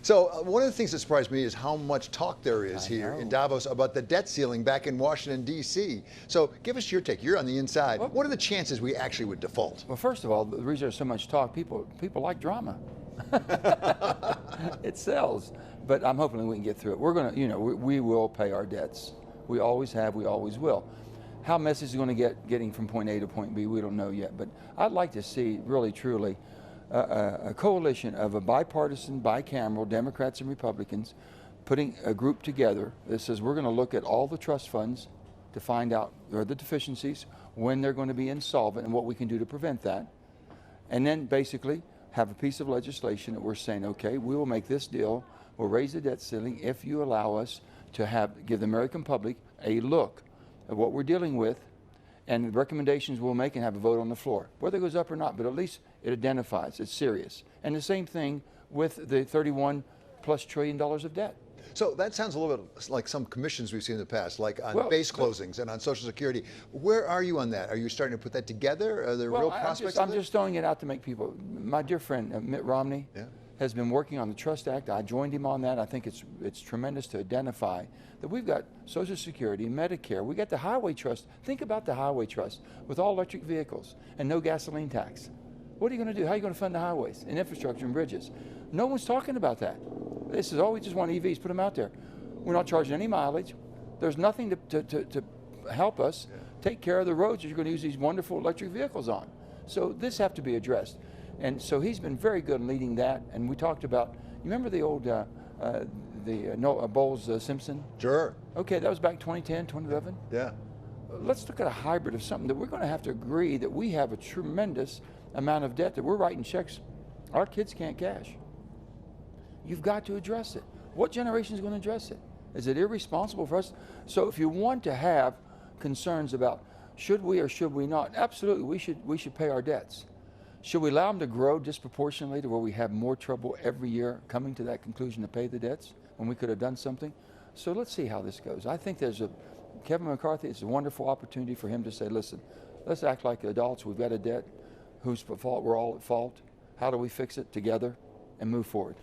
So one of the things that surprised me is how much talk there is here in know. Davos about the debt ceiling back in Washington, D.C. So give us your take. You're on the inside. Well, what are the chances we actually would default? Well, first of all, the reason there's so much talk, people like drama. It sells. But I'm hoping we can get through it. We're going to, we will pay our debts. We always have, we always will. How Messi is going to getting from point A to point B, we don't know yet. But I'd like to see, really, truly, a coalition of a bipartisan, bicameral, Democrats and Republicans, putting a group together that says we're going to look at all the trust funds to find out where the deficiencies, when they're going to be insolvent, and what we can do to prevent that. And then basically have a piece of legislation that we're saying, okay, we will make this deal, we'll raise the debt ceiling if you allow us to give the American public a look at what we're dealing with and the recommendations we'll make and have a vote on the floor. Whether it goes up or not, but at least it identifies, it's serious. And the same thing with the $31+ trillion of debt. So that sounds a little bit like some commissions we've seen in the past, like on base closings and on Social Security. Where are you on that? Are you starting to put that together? Are there real prospects of it? I'm just throwing it out to make people. My dear friend Mitt Romney has been working on the Trust Act. I joined him on that. I think it's tremendous to identify that we've got Social Security, Medicare, we got the Highway Trust. Think about the Highway Trust with all electric vehicles and no gasoline tax. What are you going to do? How are you going to fund the highways and infrastructure and bridges? No one's talking about that. This is, oh, we just want EVs, put them out there. We're not charging any mileage. There's nothing to help us take care of the roads that you're going to use these wonderful electric vehicles on. So this have to be addressed. And so he's been very good in leading that. And we talked about, you remember the old Bowles-Simpson? Sure. Okay, that was back 2010, 2011. Yeah. Let's look at a hybrid of something that we're going to have to agree that we have a tremendous amount of debt that we're writing checks our kids can't cash. You've got to address it. What generation is going to address it? Is it irresponsible for us? So if you want to have concerns about should we or should we not, absolutely, we should pay our debts. Should we allow them to grow disproportionately to where we have more trouble every year coming to that conclusion to pay the debts when we could have done something? So let's see how this goes. I think Kevin McCarthy, it's a wonderful opportunity for him to say, listen, let's act like adults. We've got a debt. Whose fault? We're all at fault. How do we fix it together and move forward?